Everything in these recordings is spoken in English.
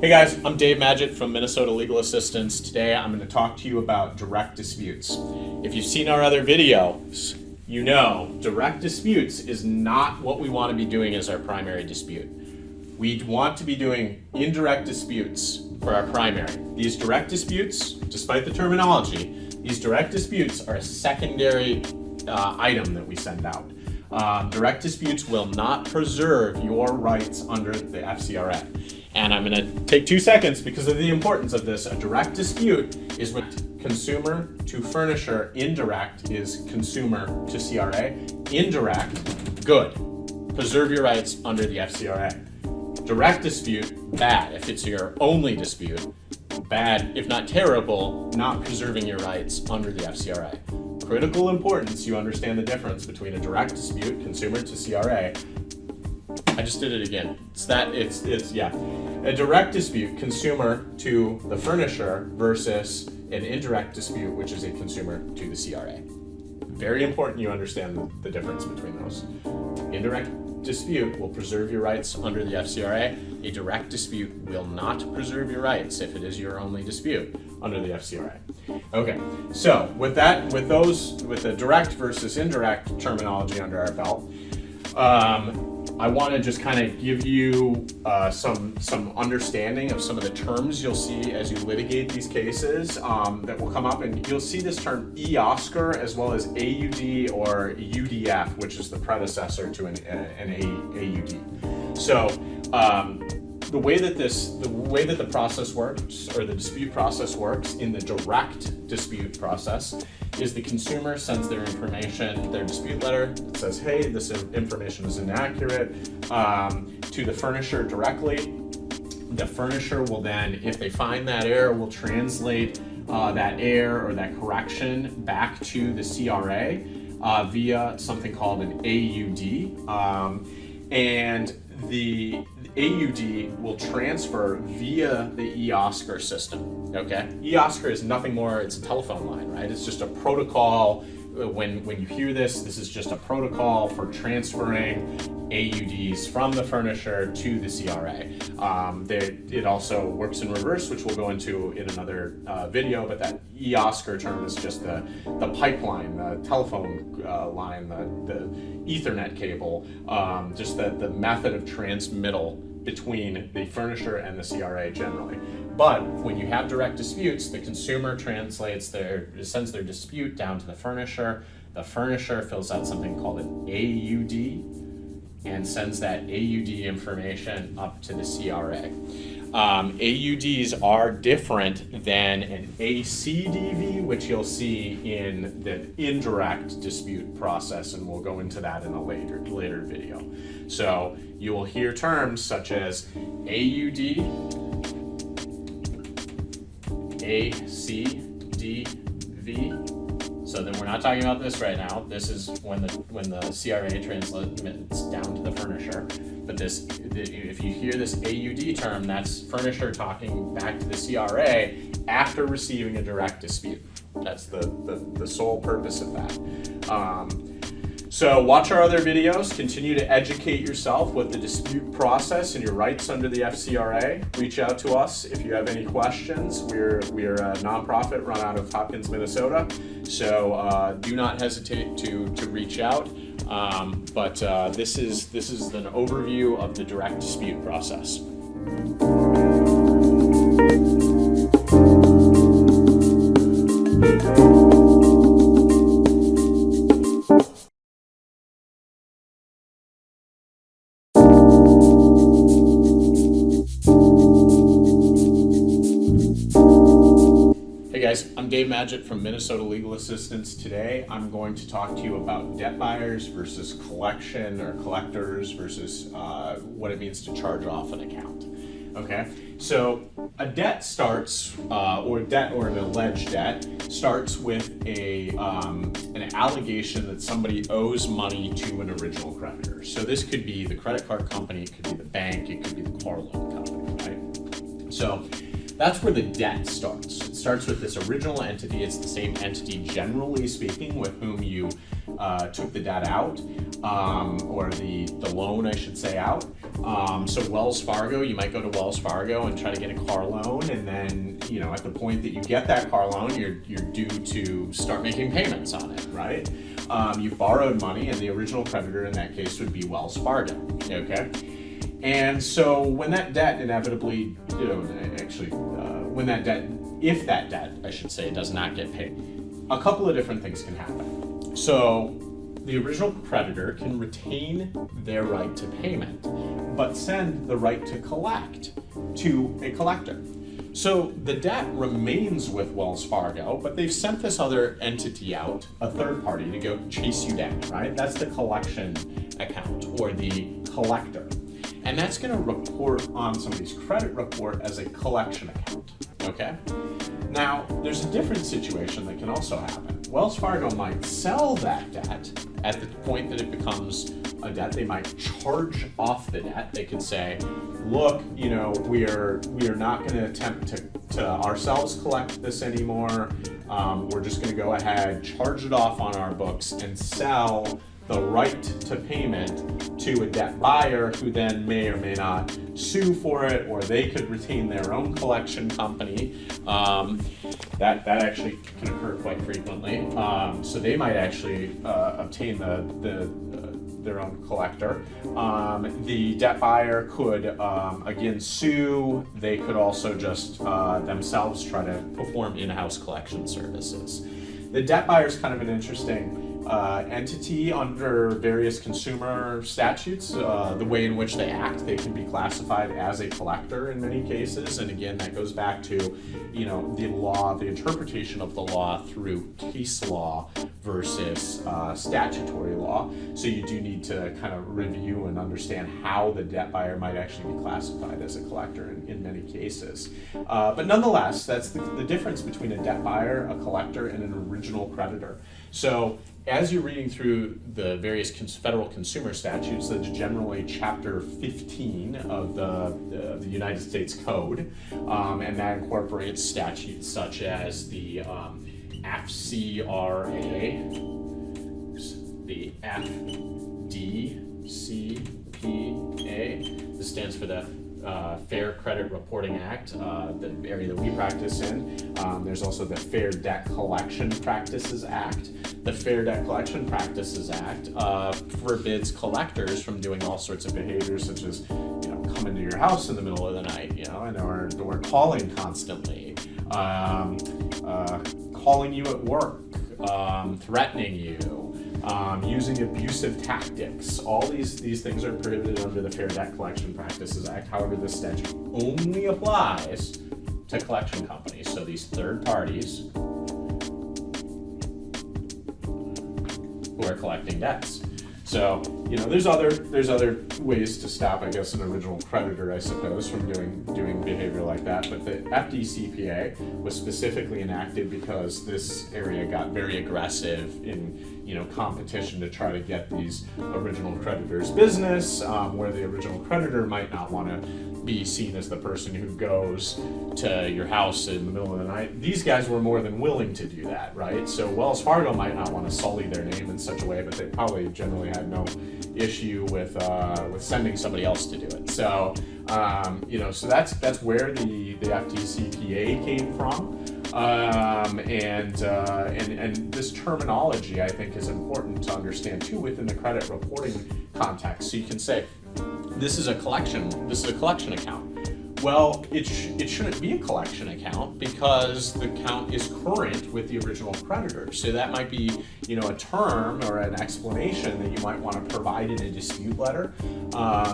Hey guys, I'm Dave Magid from Minnesota Legal Assistance. Today I'm going to talk to you about direct disputes. If you've seen our other videos, you know direct disputes is not what we want to be doing as our primary dispute. We want to be doing indirect disputes for our primary. These direct disputes, despite the terminology, these direct disputes are a secondary item that we send out. Direct disputes will not preserve your rights under the FCRA. And I'm going to take 2 seconds because of the importance of this. A direct dispute is with consumer to furnisher. Indirect is consumer to CRA. Indirect, good. Preserve your rights under the FCRA. Direct dispute, bad. If it's your only dispute, bad, if not terrible, not preserving your rights under the FCRA. Critical importance, you understand the difference between a direct dispute, consumer to CRA. I just did it again. A direct dispute, consumer to the furnisher, versus an indirect dispute, which is a consumer to the CRA. Very important you understand the difference between those. Indirect dispute will preserve your rights under the FCRA. A direct dispute will not preserve your rights if it is your only dispute under the FCRA. Okay, so with the direct versus indirect terminology under our belt, I want to just kind of give you some understanding of some of the terms you'll see as you litigate these cases that will come up, and you'll see this term EOSCR as well as AUD or UDF, which is the predecessor to an AUD. So the way that the process works, or the dispute process works in the direct dispute process, is the consumer sends their information, their dispute letter that says, hey, this information is inaccurate, to the furnisher directly. The furnisher will then, if they find that error, will translate that error or that correction back to the CRA via something called an AUD. And the AUD will transfer via the EOSCR system, okay? EOSCR is nothing more, it's a telephone line, right? It's just a protocol. When you hear this is just a protocol for transferring AUDs from the furnisher to the CRA. It also works in reverse, which we'll go into in another video, but that EOSCR term is just the pipeline, the telephone line, the Ethernet cable, just the method of transmittal between the furnisher and the CRA generally. But when you have direct disputes, the consumer sends their dispute down to the furnisher. The furnisher fills out something called an AUD and sends that AUD information up to the CRA. AUDs are different than an ACDV, which you'll see in the indirect dispute process, and we'll go into that in a later video. So you will hear terms such as AUD, ACDV. So then we're not talking about this right now. This is when the CRA transmits down to the furnisher. But if you hear this AUD term, that's furnisher talking back to the CRA after receiving a direct dispute. That's the sole purpose of that. So watch our other videos, continue to educate yourself with the dispute process and your rights under the FCRA. Reach out to us if you have any questions. We're a nonprofit run out of Hopkins, Minnesota. So do not hesitate to reach out. But this is an overview of the direct dispute process. Hey guys, I'm Dave Magid from Minnesota Legal Assistance. Today I'm going to talk to you about debt buyers versus collection or collectors versus what it means to charge off an account. Okay, so a debt starts, or an alleged debt starts with an allegation that somebody owes money to an original creditor. So this could be the credit card company, it could be the bank, it could be the car loan company, right? So That's where the debt starts. It starts with this original entity. It's the same entity, generally speaking, with whom you took the debt out, or the loan, I should say, out. So Wells Fargo, you might go to Wells Fargo and try to get a car loan, and then, at the point that you get that car loan, you're due to start making payments on it, right? You've borrowed money, and the original creditor in that case would be Wells Fargo, okay? And so when that debt inevitably, if that debt, I should say, does not get paid, a couple of different things can happen. So the original creditor can retain their right to payment, but send the right to collect to a collector. So the debt remains with Wells Fargo, but they've sent this other entity out, a third party, to go chase you down, right? That's the collection account, or the collector. And that's going to report on somebody's credit report as a collection account, okay? Now, there's a different situation that can also happen. Wells Fargo might sell that debt at the point that it becomes a debt. They might charge off the debt. They could say, look, we are not going to attempt to ourselves collect this anymore. We're just going to go ahead, charge it off on our books, and sell the right to payment to a debt buyer, who then may or may not sue for it, or they could retain their own collection company. That actually can occur quite frequently. So they might actually obtain their own collector. The debt buyer could again sue. They could also just themselves try to perform in-house collection services. The debt buyer is kind of an interesting entity under various consumer statutes. The way in which they act, they can be classified as a collector in many cases, and again, that goes back to the law, the interpretation of the law through case law versus statutory law. So you do need to kind of review and understand how the debt buyer might actually be classified as a collector in many cases. But nonetheless, that's the difference between a debt buyer, a collector, and an original creditor. So as you're reading through the various federal consumer statutes, that's generally Chapter 15 of the United States Code, and that incorporates statutes such as the FCRA, the FDCPA. This stands for the Fair Credit Reporting Act, the area that we practice in. There's also the Fair Debt Collection Practices Act. The Fair Debt Collection Practices Act forbids collectors from doing all sorts of behaviors, such as coming to your house in the middle of the night, or calling constantly, calling you at work, threatening you, using abusive tactics. All these things are prohibited under the Fair Debt Collection Practices Act. However, this statute only applies to collection companies, so these third parties who are collecting debts. So, there's other ways to stop, I guess, an original creditor, I suppose, from doing behavior like that. But the FDCPA was specifically enacted because this area got very aggressive in, competition to try to get these original creditors business, where the original creditor might not want to be seen as the person who goes to your house in the middle of the night. These guys were more than willing to do that, right? So Wells Fargo might not want to sully their name in such a way, but they probably generally had no issue with sending somebody else to do it. So so that's where the FDCPA came from. And this terminology, I think, is important to understand too within the credit reporting context. So you can say, this is a collection account. Well, it shouldn't be a collection account because the account is current with the original creditor. So that might be, a term or an explanation that you might want to provide in a dispute letter.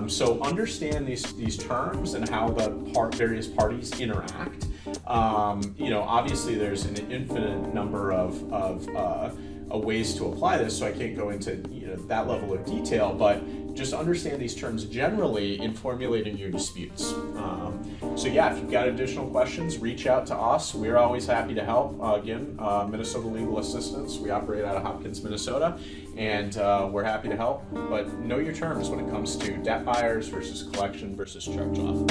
So understand these terms and how the various parties interact. Obviously there's an infinite number of ways to apply this, so I can't go into that level of detail, but just understand these terms generally in formulating your disputes. If you've got additional questions, reach out to us. We're always happy to help. Again, Minnesota Legal Assistance. We operate out of Hopkins, Minnesota, and we're happy to help. But know your terms when it comes to debt buyers versus collection versus charge-off.